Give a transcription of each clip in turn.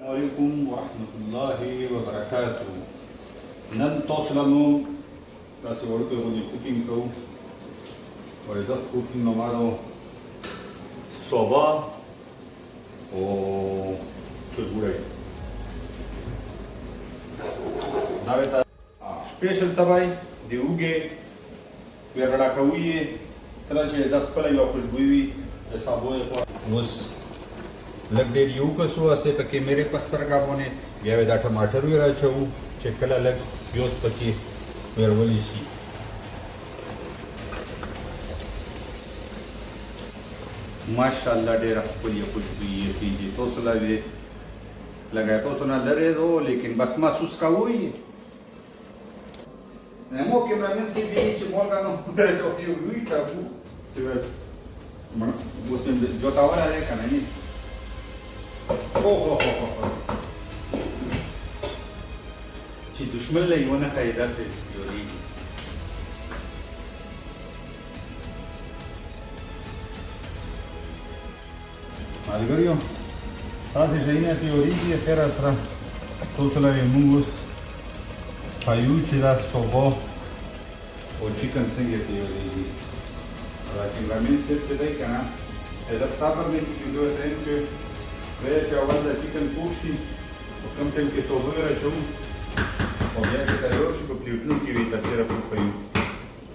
عليكم ورحمة الله وبركاته. نن توصلوا تاسي ورقة وني cooking كو وإذا cooking نمارو صبا و چجوري. ناويتا سپیشل تباي دیوګه ورډا کوي سره چې د خپل یو خوشبوئی د صابوي اوس لږ ډېر یو کسو اسې پکې میرے پسترګا باندې بیا دا ټماټر وی راچو چې کله لږ پیاز پکې ورولې شي. ماشاءالله ډېر خپل یو خوشبوئی کیږي. تاسو لا وی لګای تاسو نه لري دو لیکن بس محسوس کوئ نمو کیمرامین سی بی چې مونږه نو راځو چې وی تاسو چې موږ جو تا وره ده کنه ني او چې دشمن له یو نه قاعده سي جوړي مالګریو تاسو ځای نه تیوري تر سره تاسو لري موږ پایو چې دا صوبا او چیکن څنګه تیوري دا کیمرامین سیټ ته دی کنه دا صبر نه کیږي دوی ته چې وای چې اول دا چیکن پوشي او کوم ټیم کې صوبا راچو او بیا چې دا یو شي په پلیټونو کې وي تاسو را پوښتنه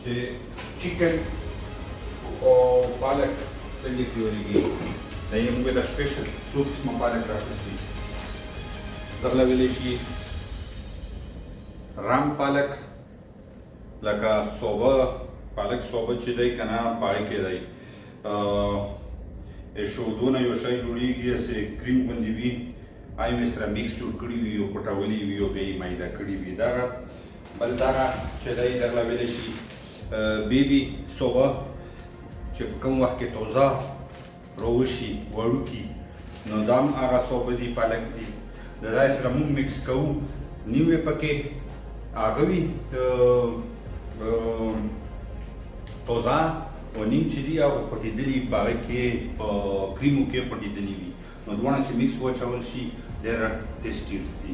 چې چیکن او پالک څنګه تیوري دا یې موږ دا سپیشل څو قسمه پالک راځي دا ویلې شي رام پالک لکه صوبا پالک صوبا چې دی کنه پای کې دی شودونه یو شی جوړیږي چې کریم باندې وي آی مې سره میکس جوړ کړی وي او پټاولي وي او به یې مایده کړی وي دا بل دا چې دی دا ویل شي بیبي صوبا چې کوم وخت کې توزه روشي وړوکی نو دام هغه صوبا دی پالک دی دا سره موږ میکس کوو نیوې پکې هغه وي توزه او نیم چې دي او پټېدلي په هغه کې په کریمو کې پټېدلي وي نو دواړه چې میکس واچول شي ډېر ټیسټي راځي.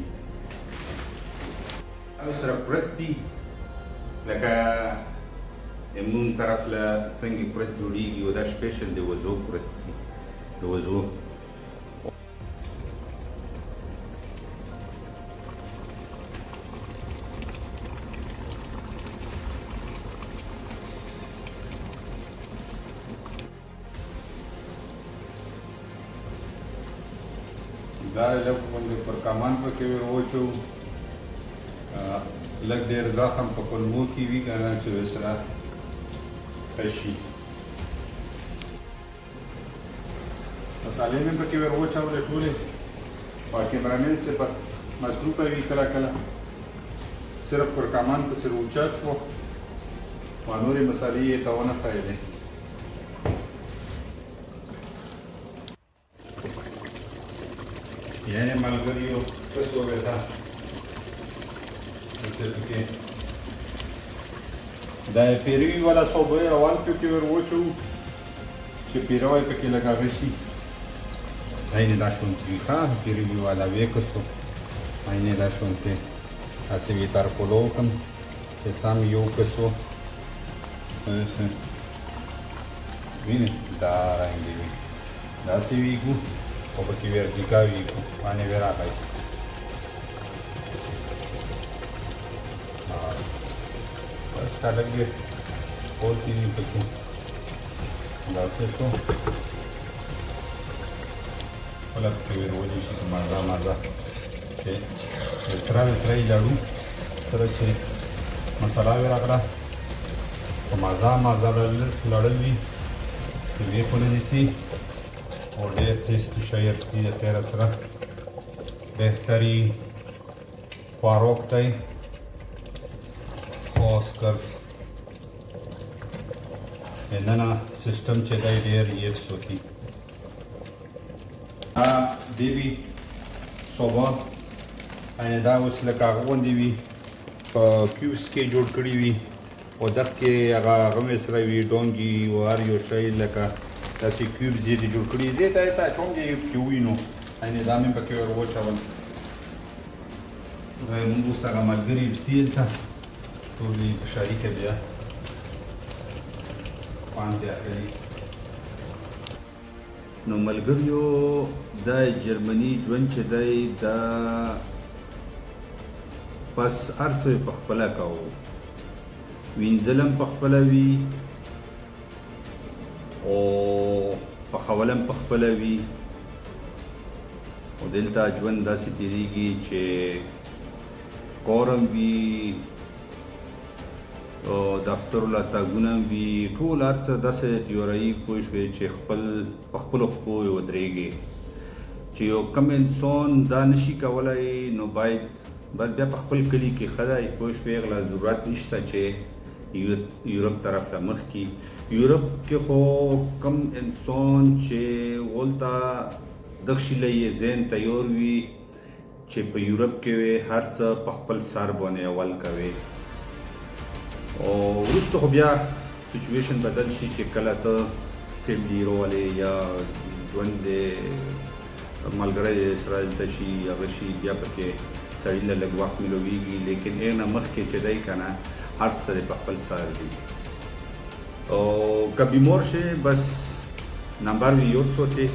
هغه سره پرت دي لکه زموږ طرف له څنګه پرت جوړېږي او دا سپیشل د وزو پرت دي د وزو دا لږ باندې پر کامان پکې وچو لږ ډېر زخم په کولمو کې وي کنه چې سره پشي مصالحې مې پکې وچولې ټولې په کیمرامین سے په مصروفه وي کله کله صرف پر کامان پسې اوچا شو او نورې مصالحې یې ته ونه ښایېدې. یعنی ملګریو کسو ویتا چې دا پیروي والا صوبه روان پکې ور وچو چې پیروي پکې لګاوي شي اینه دا شونتي ښه پیروي والا وکسو اینه دا شونته اسې وی تر کولوکم چې سم یو کسو ویني دا رنګي دا سی ویګو o perché verticavi ma ne verrà poi bas sta lagi poti ni perché da stesso wala che vedi ci maza che sera jaru sera che masala vera kara maza ladalvi ye pone disi اور ډېر ټیسټي شی دی د خیره سره بهترین خواروک دی خاص کر دننه سیسټم چې دی ډېر یې څوکي بیبي صوبا دا اوس لکه هغه غوندې وي په کیوبس کې جوړ کړي وي او دغه کې هغه مې سره وي ډونګي او هر یو شی لکه داسې کیوبز یې جوړ کړي دي ته چونګې کې وینو نظام یې پکې ور واچول. مونږ اوس هغه ملګري پسې دلته ټول یې په شریکه بیا خوند یې اخلي. نو ملګریو دا جرمني ژوند چې دی دا بس هر څه یې پخپله کوو، وینځل هم پخپله وي او پخول هم پخپله وي. او دلته ژوند داسې تېرېږي چې کور هم وي او دفترو له تګونه هم وي، ټول هر څه داسې تیوروي پوه شوې چې په خپلو پښو یې ودرېږي. چې یو کم انسان دا نشي کولی نو باید بس بیا په خپل کلي کې ښه دی پوه شوې، هغه ضرورت نشته چې یورپ طرف ته مخ کي. یورپ کې خو کم انسان چې ولته دغه شي له یې ذهن تیار وي چې په یورپ کې هر څه په خپل سر باندې اول کوي. او وروسته خو بیا سچویشن بدل شي چې کله ته فیملي راولې یا ژوند د ملګری سره دلته شي هغه شي بیا پکې سړي له لږ وخت میلویږي، لیکن هغې نه مخکې چې دی که نه هر څه دی په خپل سر دي. او که بیمار شي بس نمبر وی یاد ساتي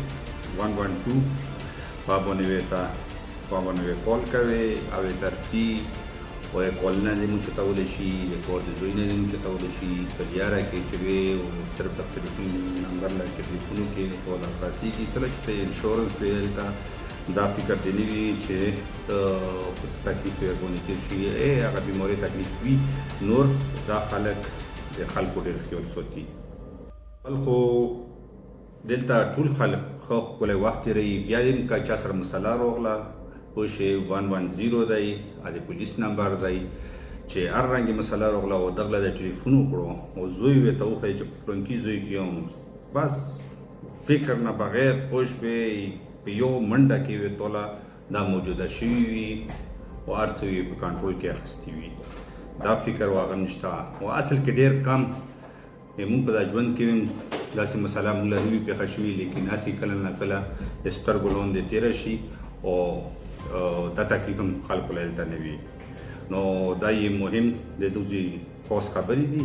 112 په باندې کال کوي او یې درځي او یې کال نه دې مونږ چتولی شي، د کور د زوی نه دې مونږ چتولی شي په لیاره کې چې وي او صرف د ټلیفون نمبر له ټلیفونو کې کال خلاصېږي. کله چې ته انشورنس وي هلته دا فکر دې نه وي چې تکلیف یې ورباندې تېر شي، هغه بیمارۍ تکلیف وي. نور دا خلک د خلکو ډېر خیال ساتي. خو دلته ټول خلک ښه ښکلی وخت تېروي. بیا دې که چا سره مسله راغله پوه شوې 110 دی، د پولیس نمبر دی چې هر رنګې مسله راغله او دغله د ټلیفون وکړو او زوی یې ته وښیي چې پلانکي زوی کې یم، بس فکر نه بغیر پوه شوې په یو منډه کې وې توله دا موجوده شوي وي او هر څه یې په کنټرول کې اخیستي وي. دا فکر هغه نشته او اصل کې ډېر کم مونږ په دا ژوند کې داسې مسله مونږ له نه وي پېښه شوي، لیکن هسې کله نه کله د سترګو لاندې تېره شي او دا تکلیف هم خلکو له دلته نه وي. نو دا یې مهم د دوی خاص خبرې دي.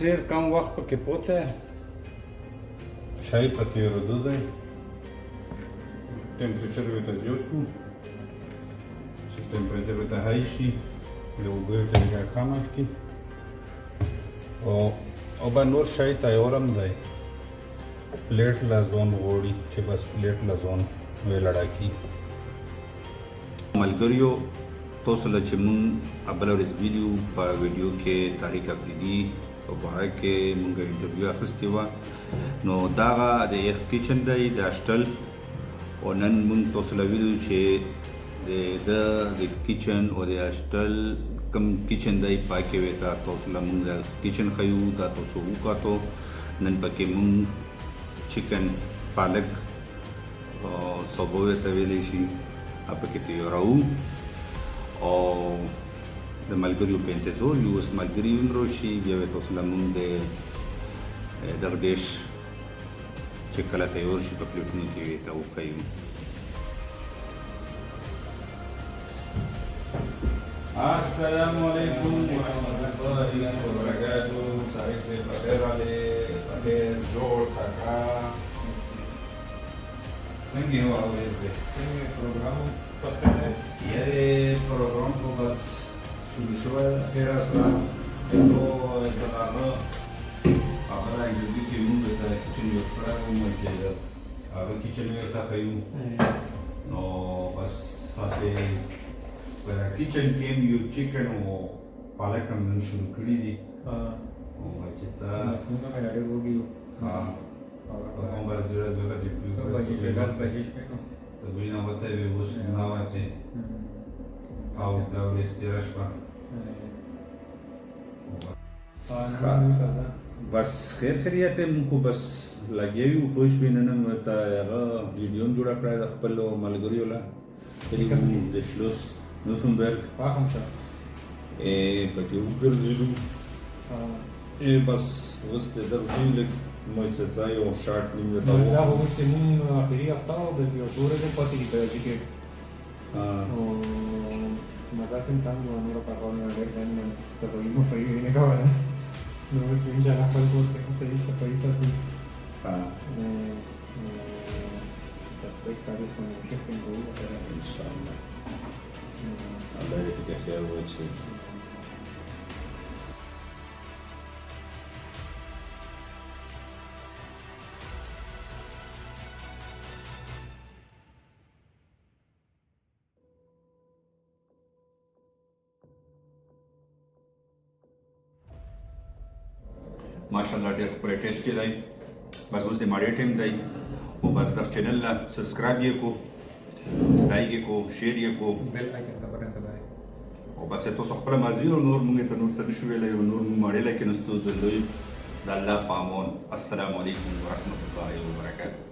ډېر کم وخت پکې پوته شای په تېرېدو دی. ټمپریچر یې ورته زیات کړو چې ټمپریچر ورته های شي، د اوبو یې ورته کمه کړي او به نور شی تیار هم دی. پلیټ له ځان غواړي چې بس پلیټ له ځان ویلړه کړي. ملګریو تاسو له چې مونږ بله ورځ ویلي په ویډیو کې طارق افریدي په باره کې مونږ انټرویو اخیستې وه. نو دغه د یخ کچن دی د هاسټل او نن مونږ تاسو له ویلو چې د کچن او د هاسټل کوم کچن دی پاکې وې ته تاسو له مونږ د کچن ښیو. دا تاسو وکتو نن پکې مونږ چکن پالک سبو ورته ویلی شي پکې تیاروو او د ملګریو په انتظار یو. اوس ملګري هم راشي بیا به تاسو له مونږ د دغه ډیش چې کله تیار شي په پلیټونو کې ورته وښیو. السلام علیکم ورحمۃ اللہ وبرکاتہ. طارق صاحب بخیر والے بخیر جوړ کاکا څنګه یو اورېدل څنګه پروګرام پخته یې پروګرام کو بس شروع شو خیر سره نو دغه هغه انګلیسي کې موږ ته چې یو پروګرام مونږ هغه کچن یې ته کوي نو بس تاسو کچن کې یو چکن او پالک هم شروع کړی دي او چې تاسو موږ نه لري وګیو هم باید جوړه دي سبینا وته وي اوس نه واته او دا ورستیرا شپه بس خیر خیریت موږ بس لګیو خوش ویننه ته هغه ویډیو جوړ کړی د خپل ملګریو لا د شلوس نوفنبرګ واخم شه پکې وګرځېدو بس اوس د درځي لږ مو څه ځای او شارټ نیم دا به اوس چې مونږ اخري هفته وه د یو څو ورځې پاتې دي په ټکټ او مداسې هم تنګ وه نوره پرواز نه ډېر ټایم نه صفایي مفایي یې نه کوله نو اوس انشاءالله خپل کور کې صحیح صفایي ساتو تطبیق تاریخ باندې شفټینګ کوو انشاءالله الله دې پکې خیر واچوي ماشاءالله ډېر ښکلی ټیسټ چې دی بس اوس د ماړې ټایم دی او بس در چینل له سبسکرایب یې کو لایک یې کو شیر یې کو بیل آیکن ته بټن دبای او بس تاسو خپله مرضي او نور موږ ته نور څه نشو ویلی او نور موږ ماړې له کېناستو د لوی د الله په امان السلام علیکم ورحمة الله وبرکاته